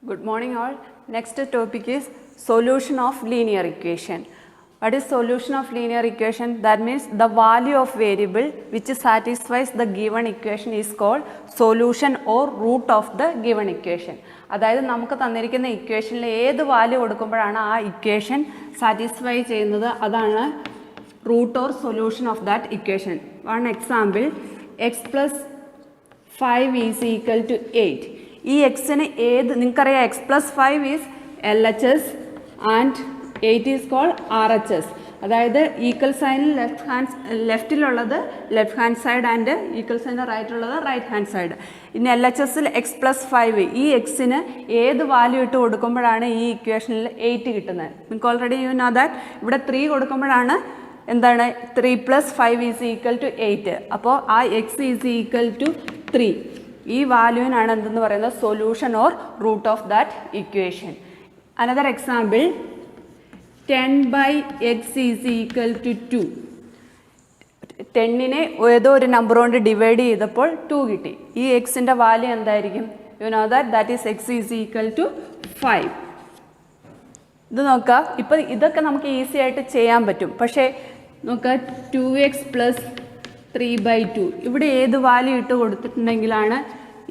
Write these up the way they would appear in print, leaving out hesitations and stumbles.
Good morning all. Next topic is solution of linear equation. What is solution of linear equation? That means the value of variable which satisfies the given equation is called solution or root of the given equation. അതായത് നമുക്ക് തന്നിരിക്കുന്ന ഇക്വേഷനിൽ ഏത് value കൊടുക്കുമ്പോഴാണ് ആ equation satisfy ചെയ്യുന്നത് അതാണ് root or solution of that equation. One example, x plus 5 is equal to 8. ഈ എക്സിന് ഏത് നിങ്ങൾക്കറിയാം X plus 5 is L H S and 8 is called R H S. അതായത് ഈക്വൽ സൈനിൽ ലെഫ്റ്റിലുള്ളത് left hand side and equal സൈനിൽ റൈറ്റിലുള്ളത് right hand side. ഇനി എൽ എച്ച് എസിൽ എക്സ് പ്ലസ് 5 ഈ എക്സിന് ഏത് വാല്യൂ ഇട്ട് കൊടുക്കുമ്പോഴാണ് ഈ ഇക്വേഷനിൽ 8 കിട്ടുന്നത്. നിങ്ങൾക്ക് ഓൾറെഡി യു നോ ദാറ്റ് ഇവിടെ 3 കൊടുക്കുമ്പോഴാണ് എന്താണ് 3 പ്ലസ് 5 ഈസ് ഈക്വൽ ടു 8. അപ്പോൾ ആ എക്സ് ഈസ് ഈക്വൽ ടു 3. ഈ വാല്യൂവിനാണ് എന്തെന്ന് പറയുന്നത് solution or root of that equation. Another example 10/x is equal to 2. 10നെ ഏതോ ഒരു നമ്പർ കൊണ്ട് ഡിവൈഡ് ചെയ്തപ്പോൾ 2 കിട്ടി. ഈ എക്സിൻ്റെ വാല്യൂ എന്തായിരിക്കും? You know that is x is equal to 5. ഇത് നോക്കുക, ഇപ്പം ഇതൊക്കെ നമുക്ക് ഈസി ആയിട്ട് ചെയ്യാൻ പറ്റും. പക്ഷേ നോക്കുക 2x പ്ലസ് 3/2 ഇവിടെ ഏത് വാല്യൂ ഇട്ട് കൊടുത്തിട്ടുണ്ടെങ്കിലാണ്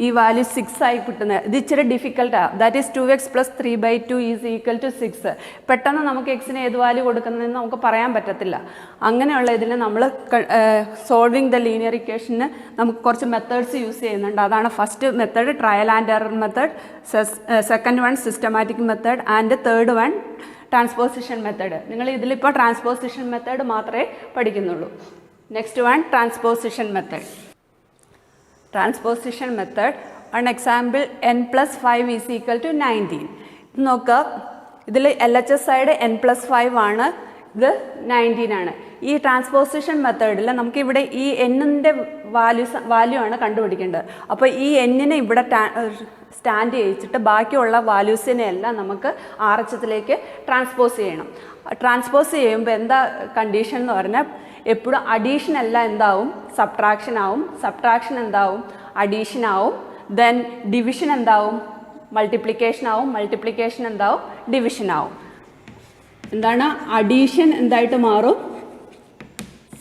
ഈ വാല്യൂ 6 ആയി കിട്ടുന്നത്. ഇത് ഇച്ചിരി ഡിഫിക്കൽട്ടാണ്. That is 2x plus 3/2 is equal to 6. പെട്ടെന്ന് നമുക്ക് എക്സിന് ഏത് വാല്യൂ കൊടുക്കുന്നതെന്ന് നമുക്ക് പറയാൻ പറ്റത്തില്ല. അങ്ങനെയുള്ള ഇതിൽ നമ്മൾ സോൾവിങ് ദ ലീനിയർ ഇക്വേഷന് നമുക്ക് കുറച്ച് മെത്തേഡ്സ് യൂസ് ചെയ്യുന്നുണ്ട്. അതാണ് first method trial and error method, second one systematic method and third one transposition method. നിങ്ങൾ ഇതിലിപ്പോൾ ട്രാൻസ്പോസിഷൻ മെത്തേഡ് മാത്രമേ പഠിക്കുന്നുള്ളൂ. Next one transposition method. Transposition method one example n plus 5 is equal to 19. ഇത് നോക്കുക, ഇതിൽ L H S side n plus 5 ആണ്, ഇത് 19 ആണ്. ഈ ട്രാൻസ്പോസിഷൻ മെത്തേഡിൽ നമുക്കിവിടെ ഈ എന്നിൻ്റെ വാല്യൂ ആണ് കണ്ടുപിടിക്കേണ്ടത്. അപ്പോൾ ഈ എന്നിനെ ഇവിടെ സ്റ്റാൻഡ് ചെയ്യിച്ചിട്ട് ബാക്കിയുള്ള വാല്യൂസിനെ എല്ലാം നമുക്ക് ആർ എച്ച് എസിലേക്ക് ട്രാൻസ്പോസ് ചെയ്യണം. ട്രാൻസ്പോസ് ചെയ്യുമ്പോൾ എന്താ കണ്ടീഷൻ എന്ന് പറഞ്ഞാൽ എപ്പോഴും അഡീഷൻ അല്ല എന്താവും സബ്ട്രാക്ഷൻ ആവും, സബ്ട്രാക്ഷൻ എന്താവും അഡീഷൻ ആവും, ദെൻ ഡിവിഷൻ എന്താവും മൾട്ടിപ്ലിക്കേഷൻ ആവും, മൾട്ടിപ്ലിക്കേഷൻ എന്താവും ഡിവിഷൻ ആവും. എന്താണ് അഡീഷൻ എന്തായിട്ട് മാറും?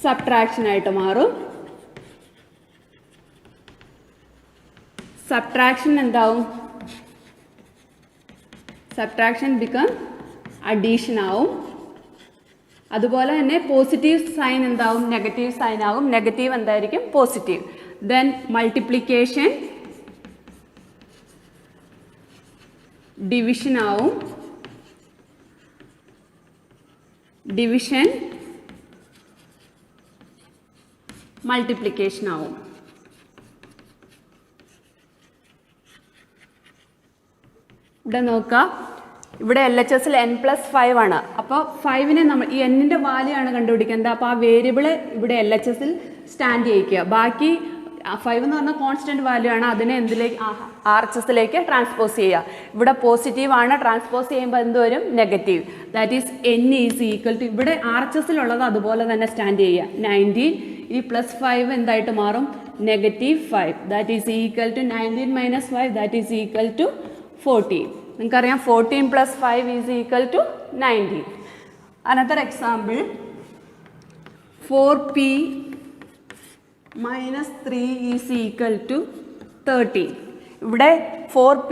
സബ്ട്രാക്ഷൻ ആയിട്ട് മാറും. സബ്ട്രാക്ഷൻ എന്താവും? സബ്ട്രാക്ഷൻ ബിക്കം അഡീഷൻ ആവും. അതുപോലെ തന്നെ പോസിറ്റീവ് സൈൻ എന്താവും? നെഗറ്റീവ് സൈൻ ആവും. നെഗറ്റീവ് എന്തായിരിക്കും? പോസിറ്റീവ്. ദെൻ മൾട്ടിപ്ലിക്കേഷൻ ഡിവിഷൻ ആവും. ഡിവിഷൻ മൾട്ടിപ്ലിക്കേഷൻ ആവും. ഇവിടെ നോക്കുക, ഇവിടെ എൽ എച്ച് എസിൽ n പ്ലസ് 5 ആണ്. അപ്പോൾ 5നെ നമ്മൾ ഈ എന്നിൻ്റെ വാല്യൂ ആണ് കണ്ടുപിടിക്കേണ്ടത്. അപ്പോൾ ആ വേരിയബിള് ഇവിടെ എൽ എച്ച് എസിൽ സ്റ്റാൻഡ് ചെയ്യിക്കുക. ബാക്കി 5 എന്ന് പറഞ്ഞാൽ കോൺസ്റ്റൻറ്റ് വാല്യൂ ആണ്, അതിനെ എന്തിലേക്ക് ആർ എച്ച് എസിലേക്ക് ട്രാൻസ്പോസ് ചെയ്യുക. ഇവിടെ പോസിറ്റീവ് ആണ്, ട്രാൻസ്പോസ് ചെയ്യുമ്പോൾ എന്ത് വരും? Negative. That is n is equal to ഇവിടെ ആർ എച്ച് എസിലുള്ളത് അതുപോലെ തന്നെ സ്റ്റാൻഡ് ചെയ്യുക. 19 ഈ പ്ലസ് 5 എന്തായിട്ട് മാറും? Negative 5. That is equal to 19 minus 5 that is equal to 14. നിങ്ങൾക്കറിയാം 14 plus 5 is equal to 19. Another example 4p minus 3 is equal to 13. ഇവിടെ 4p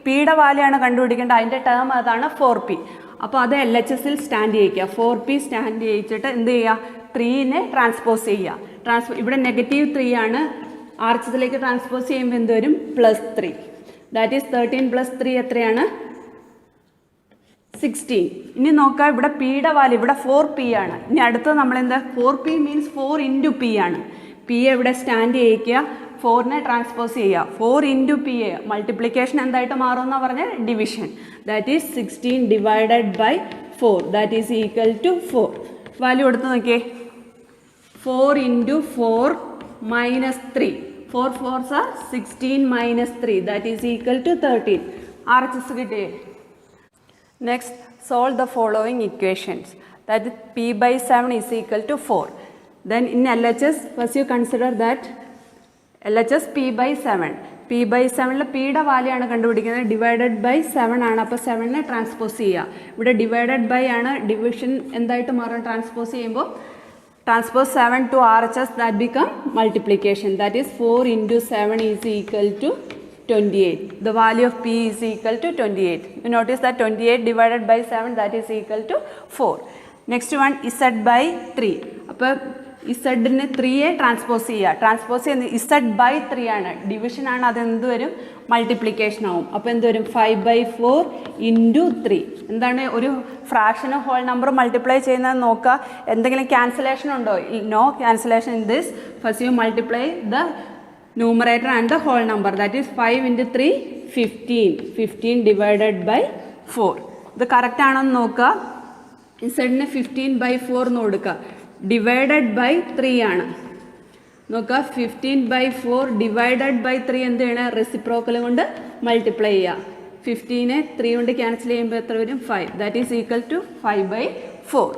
പിയുടെ വാല്യൂ ആണ് കണ്ടുപിടിക്കേണ്ടത്. അതിൻ്റെ ടേം അതാണ് 4p. അപ്പോൾ അത് എൽ എച്ച് എസിൽ സ്റ്റാൻഡ് ചെയ്യിക്കുക. 4p സ്റ്റാൻഡ് ചെയ്യിച്ചിട്ട് എന്ത് ചെയ്യുക? 3നെ ട്രാൻസ്പോസ് ചെയ്യുക. ഇവിടെ നെഗറ്റീവ് 3 ആണ്, ആർ എച്ച് എസിലേക്ക് ട്രാൻസ്പോസ് ചെയ്യുമ്പോൾ എന്ത് വരും? പ്ലസ് 3. ദാറ്റ് ഈസ് 13 പ്ലസ് 3 എത്രയാണ്? 16. ഇനി നോക്കുക, ഇവിടെ പിയുടെ വാല്യൂ ഇവിടെ 4p ആണ്. ഇനി അടുത്തത് നമ്മളെന്താ? 4p മീൻസ് 4 ഇൻറ്റു പി ആണ്. പി എവിടെ സ്റ്റാൻഡ് ചെയ്യിക്കുക? 4നെ ട്രാൻസ്പോസ് ചെയ്യുക. 4 ഇൻറ്റു പി മൾട്ടിപ്ലിക്കേഷൻ എന്തായിട്ട് മാറും എന്നാണ് പറഞ്ഞാൽ division. That is 16 divided by 4 that is equal to 4. Value എടുത്ത് നോക്കിയേ. 4 into 4 minus 3. 4 4s are 16 minus 3 that is equal to 13. RHS കിട്ടിയേ. Next, solve the following equations. That is p/7 is equal to 4. Then in LHS, first you consider that LHS p/7. P by 7 പിയുടെ value ആണ് കണ്ടുപിടിക്കുന്നത്, divided by 7 ആണ്. അപ്പോൾ 7നെ transpose ചെയ്യുക. ഇവിടെ divided by ആണ്, division എന്തായിട്ട് മാറും ട്രാൻസ്പോസ് ചെയ്യുമ്പോൾ? Transpose 7 to RHS, that become multiplication. That is 4 into 7 is equal to 28. The value of P is equal to 28. You notice that 28 divided by 7, that is equal to 4. Next one, Z by 3. അപ്പോൾ ഇസഡിന് 3യെ transpose ചെയ്യുക. Transpose ചെയ്യുന്ന Z by 3 ആണ്, division ആണ്, അത് എന്ത് വരും? Multiplication ആവും. അപ്പോൾ എന്ത് വരും? 5/4 ഇൻറ്റു 3. എന്താണ് ഒരു ഫ്രാക്ഷന് ഹോൾ നമ്പർ മൾട്ടിപ്ലൈ ചെയ്യുന്നത് നോക്കുക. എന്തെങ്കിലും ക്യാൻസലേഷൻ ഉണ്ടോ? No cancellation in this. First you multiply the numerator and the whole number. That is 5 into 3, 15. 15 divided by 4. ഇത് കറക്റ്റ് ആണോ എന്ന് നോക്കുക. ഇസഡിന് 15/4 എന്ന് കൊടുക്കുക. ഡിവൈഡഡ് ബൈ 3 ആണ്. നോക്കുക, 15/4 ഡിവൈഡഡ് ബൈ 3 എന്ത് ചെയ്യണം? റെസിപ്രോക്കൽ കൊണ്ട് മൾട്ടിപ്ലൈ ചെയ്യുക. 15നെ 3 കൊണ്ട് ക്യാൻസൽ ചെയ്യുമ്പോൾ എത്ര വരും? 5. That is equal to 5/4.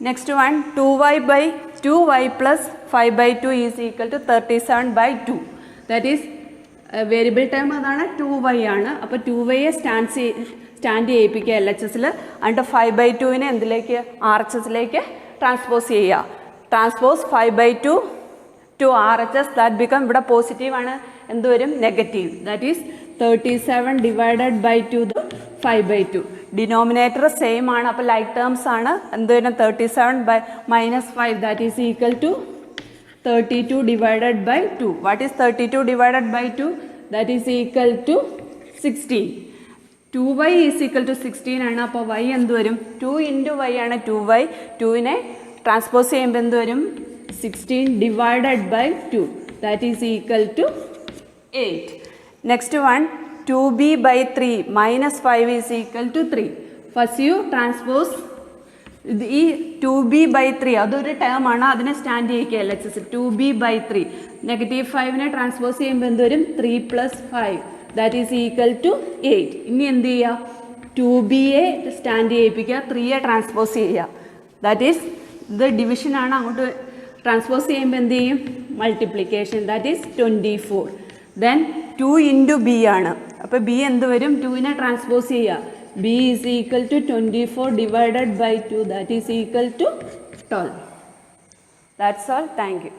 Next one, 2y plus 5/2 is equal to 37/2. That is variable time അതാണ്, 2y ആണ്. അപ്പോൾ 2yയെ സ്റ്റാൻഡ് ചെയ്യിപ്പിക്കുക LHSൽ. എന്നിട്ട് 5/2നെ എന്തിലേക്ക്? RHSലേക്ക് ട്രാൻസ്പോസ് ചെയ്യുക. Transpose 5/2 to RHS, that become, ഇവിടെ പോസിറ്റീവ് ആണ്, എന്ത് വരും? Negative. That is 37 divided by 2, 5/2. Denominator same ആണ്, അപ്പോൾ ലൈക്ക് ടേംസ് ആണ്. എന്ത് വരും? 37 minus 5, that is equal to 32 divided by 2. What is 32 divided by 2? That is equal to 16. 2y is equal to 16 ആണ്. അപ്പോൾ y എന്ത് വരും? 2 into y ആണ് 2y. 2നെ ട്രാൻസ്പോസ് ചെയ്യുമ്പോൾ എന്ത് വരും? 16 divided by 2. That is equal to 8. Next one, 2b/3 minus 5 is equal to 3. First you transpose ഈ 2b/3 അതൊരു ടേം ആണ്, അതിനെ സ്റ്റാൻഡ് ചെയ്യിക്കുക LHS. 2b/3 -5നെ ട്രാൻസ്പോസ് ചെയ്യുമ്പോൾ എന്ത് വരും? 3 + 5, ദാറ്റ് ഈസ് ഈക്വൽ ടു 8. ഇനി എന്ത് ചെയ്യുക? 2bയെ സ്റ്റാൻഡ് ചെയ്യിപ്പിക്കുക, 3യെ ട്രാൻസ്പോസ് ചെയ്യുക. ദാറ്റ് ഈസ് ഇത് ഡിവിഷനാണ്, അങ്ങോട്ട് ട്രാൻസ്പോസ് ചെയ്യുമ്പോൾ എന്ത് ചെയ്യും? Multiplication. That is 24. Then 2 into b ആണ്. അപ്പോൾ b എന്ത് വരും? 2നെ ട്രാൻസ്പോസ് ചെയ്യുക. b is equal to 24 divided by 2, that is equal to 12. That's all. Thank U.